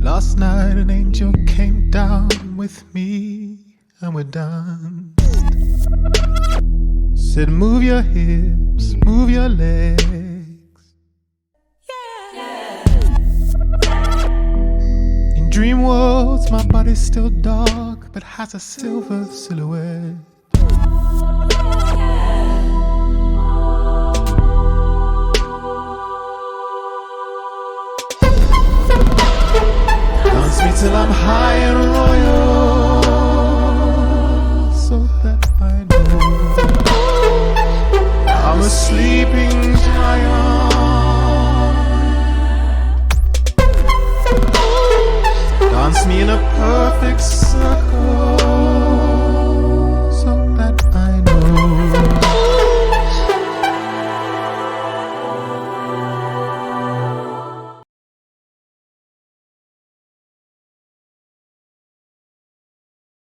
Last night an angel came down with me and we danced. Said move your hips, move your legs. In dream worlds my body's still dark but has a silver silhouette. Dance me till I'm high and royal, so that I know I'm a sleeping giant. Dance me in a perfect circle.